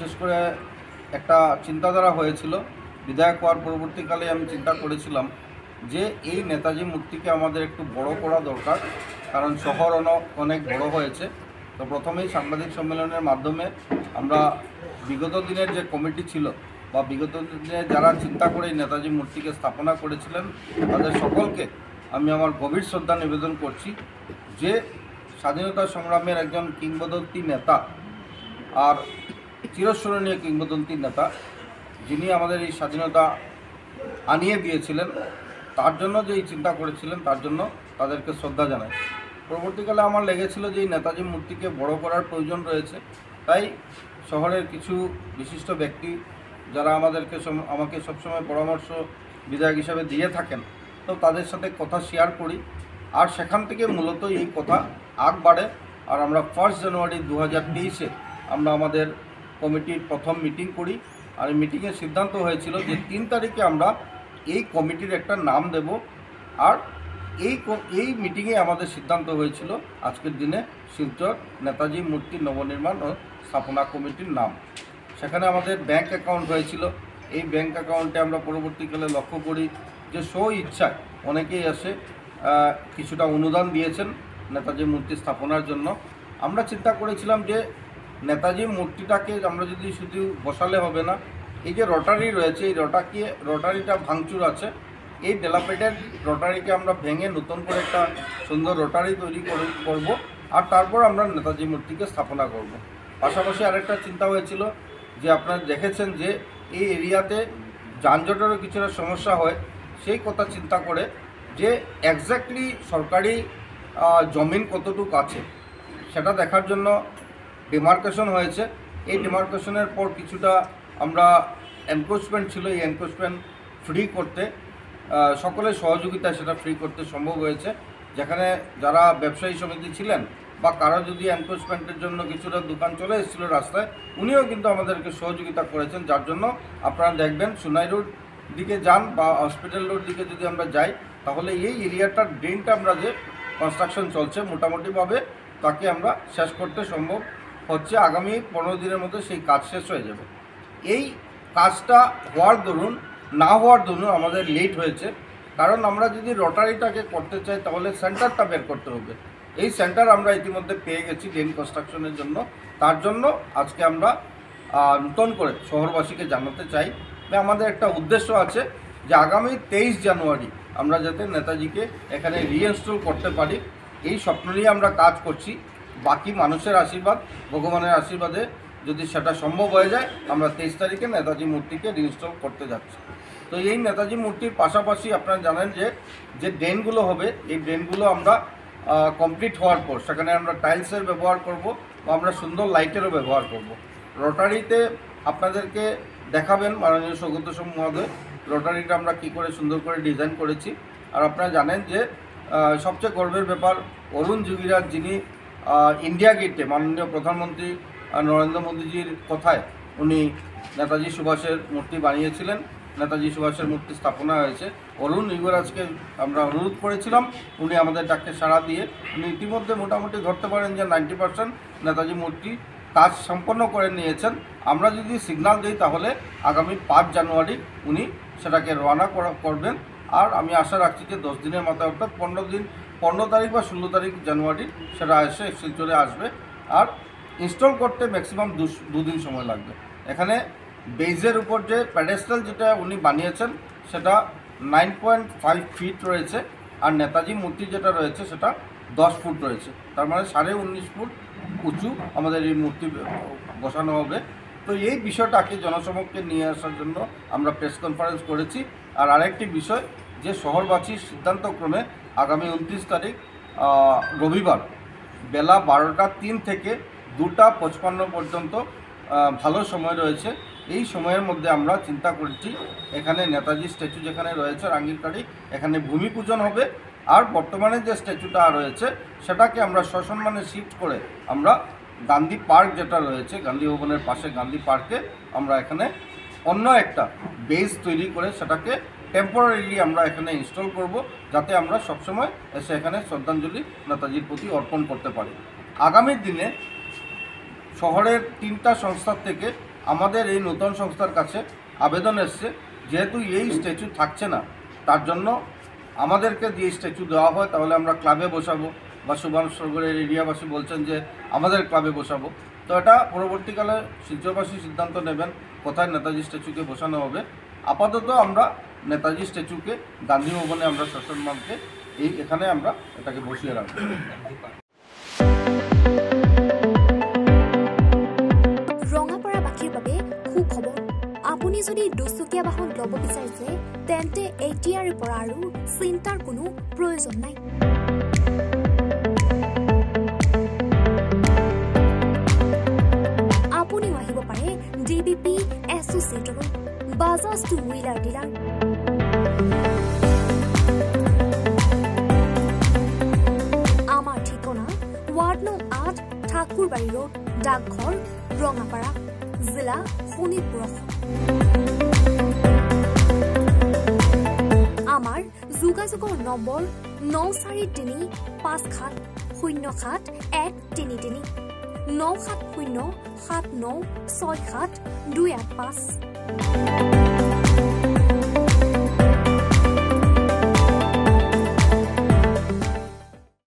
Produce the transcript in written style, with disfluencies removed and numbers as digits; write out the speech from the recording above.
বিশেষ করে একটা চিন্তাধারা হয়েছিল বিধায়ক হওয়ার পরবর্তীকালে আমি চিন্তা করেছিলাম যে এই নেতাজি মূর্তিকে আমাদের একটু বড় করা দরকার, কারণ শহর অনেক বড় হয়েছে। তো প্রথমেই সাংবাদিক সম্মেলনের মাধ্যমে আমরা বিগত দিনের যে কমিটি ছিল বা বিগত দিনে যারা চিন্তা করে এই নেতাজি মূর্তিকে স্থাপনা করেছিলেন তাদের সকলকে আমি আমার গভীর শ্রদ্ধা নিবেদন করছি যে স্বাধীনতা সংগ্রামের একজন কিংবদন্তি নেতা আর চিরস্মরণীয় কিংবদন্তি নেতা, যিনি আমাদের এই স্বাধীনতা আনিয়ে দিয়েছিলেন, তার জন্য যে এই চিন্তা করেছিলেন তার জন্য তাদেরকে শ্রদ্ধা জানাই। পরবর্তীকালে আমার লেগেছিল যে এই নেতাজি মূর্তিকে বড় করার প্রয়োজন রয়েছে, তাই শহরের কিছু বিশিষ্ট ব্যক্তি যারা আমাকে সবসময় পরামর্শ বিধায়ক হিসাবে দিয়ে থাকেন, তো তাদের সাথে কথা শেয়ার করি আর সেখান থেকে মূলত এই কথা আগ বাড়ে। আর আমরা 1 জানুয়ারি 2023-এ আমরা আমাদের কমিটির প্রথম মিটিং করি। আর এই মিটিংয়ের সিদ্ধান্ত হয়েছিল যে 3 তারিখে আমরা এই কমিটির একটা নাম দেব। আর এই মিটিংয়ে আমাদের সিদ্ধান্ত হয়েছিল আজকের দিনে শিলচর নেতাজি মূর্তি নবনির্মাণ ও স্থাপনা কমিটির নাম। সেখানে আমাদের ব্যাংক অ্যাকাউন্ট হয়েছিল। এই ব্যাংক অ্যাকাউন্টে আমরা পরবর্তীকালে লক্ষ্য করি যে ইচ্ছায় অনেকেই এসে কিছুটা অনুদান দিয়েছেন নেতাজি মূর্তি স্থাপনার জন্য। আমরা চিন্তা করেছিলাম যে নেতাজি মূর্তিটাকে আমরা যদি শুধু বসালে হবে না, এই যে রোটারি রয়েছে এই রোটারিটা ভাঙচুর আছে, এই ডেলাপেটেড রোটারিকে আমরা ভেঙে নতুন করে একটা সুন্দর রোটারি তৈরি করব আর তারপর আমরা নেতাজি মূর্তিকে স্থাপনা করব। পাশাপাশি আরেকটা চিন্তা হয়েছিল যে আপনারা দেখেছেন যে এই এরিয়াতে যানজটেরও কিছুটা সমস্যা হয়, সেই কথা চিন্তা করে যে এক্স্যাক্টলি সরকারি জমিন কতটুকু আছে সেটা দেখার জন্য ডিমার্কেশন হয়েছে। এই ডিমার্কেশনের পর কিছুটা আমরা এনক্রোচমেন্ট ছিল, এই এনক্রোচমেন্ট ফ্রি করতে সকলের সহযোগিতায় সেটা ফ্রি করতে সম্ভব হয়েছে। যেখানে যারা ব্যবসায়ী সমিতি ছিলেন বা কারো যদি এনক্রোচমেন্টের জন্য কিছুটা দোকান চলে এসেছিলো রাস্তায়, উনিও কিন্তু আমাদেরকে সহযোগিতা করেছেন। যার জন্য আপনারা দেখবেন সোনাই রোড দিকে যান বা হসপিটাল রোড দিকে যদি আমরা যাই, তাহলে এই এরিয়াটার ড্রেনটা আমরা যে কনস্ট্রাকশন চলছে মোটামুটিভাবে তাকে আমরা শেষ করতে সম্ভব হচ্ছে। আগামী 15 দিনের মধ্যে সেই কাজ শেষ হয়ে যাবে। এই কাজটা হওয়ার দরুন না হওয়ার দরুন আমাদের লেট হয়েছে, কারণ আমরা যদি রোটারিটাকে করতে চাই তাহলে সেন্টারটা বের করতে হবে। এই সেন্টার আমরা ইতিমধ্যে পেয়ে গেছি ড্রেন কনস্ট্রাকশনের জন্য। তার জন্য আজকে আমরা নতুন করে শহরবাসীকে জানাতে চাই যে আমাদের একটা উদ্দেশ্য আছে যে আগামী 23 জানুয়ারি আমরা যাতে নেতাজিকে এখানে রিইনস্টল করতে পারি, এই স্বপ্ন নিয়ে আমরা কাজ করছি। বাকি মানুষের আশীর্বাদ, ভগবানের আশীর্বাদে যদি সেটা সম্ভব হয়ে যায়, আমরা 23 তারিখে নেতাজি মূর্তিকে রিইনস্টল করতে যাচ্ছি। তো এই নেতাজি মূর্তির পাশাপাশি আপনারা জানেন যে ড্রেনগুলো হবে, এই ড্রেনগুলো আমরা কমপ্লিট হওয়ার পর সেখানে আমরা টাইলসের ব্যবহার করব বা আমরা সুন্দর লাইটেরও ব্যবহার করব। রোটারিতে আপনাদেরকে দেখাবেন মাননীয় সৌগত মহোদয় রোটারিটা আমরা কী করে সুন্দর করে ডিজাইন করেছি। আর আপনারা জানেন যে সবচেয়ে গর্বের ব্যাপার, অরুণ যোগীরাজ যিনি ইন্ডিয়া গেটে মাননীয় প্রধানমন্ত্রী নরেন্দ্র মোদীজির কথায় উনি নেতাজি সুভাষের মূর্তি বানিয়েছিলেন, নেতাজি সুভাষের মূর্তি স্থাপনা হয়েছে। অরুণ যোগীরাজকে আমরা অনুরোধ করেছিলাম, উনি আমাদের ডাকে সাড়া দিয়ে উনি ইতিমধ্যে মোটামুটি ধরতে পারেন যে 90% নেতাজি মূর্তি কাজ সম্পন্ন করে নিয়েছেন। আমরা যদি সিগন্যাল দিই তাহলে আগামী 5 জানুয়ারি উনি সেটাকে রওনা করবেন। আর আমি আশা রাখছি যে 10 দিনের মাথায় অর্থাৎ 15 তারিখ বা 16 তারিখ জানুয়ারি সেটা এসে শিলচরে আসবে। আর ইনস্টল করতে ম্যাক্সিমাম 2 দিন সময় লাগবে। এখানে বেজের উপর যে প্যাডেস্টাল যেটা উনি বানিয়েছেন সেটা 9.5 ফিট রয়েছে, আর নেতাজি মূর্তি যেটা রয়েছে সেটা 10 ফুট রয়েছে। তার মানে 19.5 ফুট উঁচু আমাদের এই মূর্তি বসানো হবে। তো এই বিষয়টাকে জনসমক্ষে নিয়ে আসার জন্য আমরা প্রেস কনফারেন্স করেছি। আর আরেকটি বিষয় যে শহরবাসীর সিদ্ধান্তক্রমে আগামী 29 তারিখ রবিবার বেলা 12:03 থেকে 2:55 পর্যন্ত ভালো সময় রয়েছে। এই সময়ের মধ্যে আমরা চিন্তা করছি এখানে নেতাজি স্ট্যাচু যেখানে রয়েছে রাঙ্গিরকাড়ি, এখানে ভূমি পূজন হবে। আর বর্তমানে যে স্ট্যাচুটা রয়েছে সেটাকে আমরা সসম্মানে শিফট করে আমরা গান্ধী পার্ক যেটা রয়েছে গান্ধী ভবনের পাশে গান্ধী পার্কে আমরা এখানে অন্য একটা বেস তৈরি করে সেটাকে টেম্পোরারিলি আমরা এখানে ইনস্টল করব, যাতে আমরা সবসময় এসে এখানে শ্রদ্ধাঞ্জলি নেতাজির প্রতি অর্পণ করতে পারি। আগামী দিনে শহরের 3টা সংস্থা থেকে আমাদের এই নতুন সংস্থার কাছে আবেদন এসছে, যেহেতু এই স্ট্যাচু থাকছে না, তার জন্য আমাদেরকে যে স্ট্যাচু দেওয়া হয় তাহলে আমরা ক্লাবে বসাবো, বা সুভাষনগরের এরিয়াবাসী বলছেন যে আমাদের ক্লাবে বসাবো। তো এটা পরবর্তীকালে শিলচরবাসী সিদ্ধান্ত নেবেন কোথায় নেতাজি স্ট্যাচুকে বসানো হবে। আপাতত আমরা নেতাজি স্ট্যাচুকে গান্ধী ভবনে আমরা শাসনমানকে এখানে আমরা এটাকে বসিয়ে রাখবো। ৰঙাপাৰাবাসীৰ বাবে সুখবৰ। আপুনি যদি দুচকীয়া বাহন ল'ব বিচাৰিছে তেন্তে এতিয়াৰ পৰা আৰু চিন্তাৰ কোনো প্ৰয়োজন নাই। আপুনিও আহিব পাৰে ডিবিপি এছ'চিয়েটলৈ, বাজাজ টু হুইলাৰ ডিলাৰ। আমাৰ ঠিকনা ৱাৰ্ড নং 8 ঠাকুৰবাৰী ৰোড, ডাকঘৰ, ৰঙাপাৰা, জিলা শোণিতপুৰ। আমাৰ যোগাযোগৰ নম্বৰ 9435707133 9707967285285।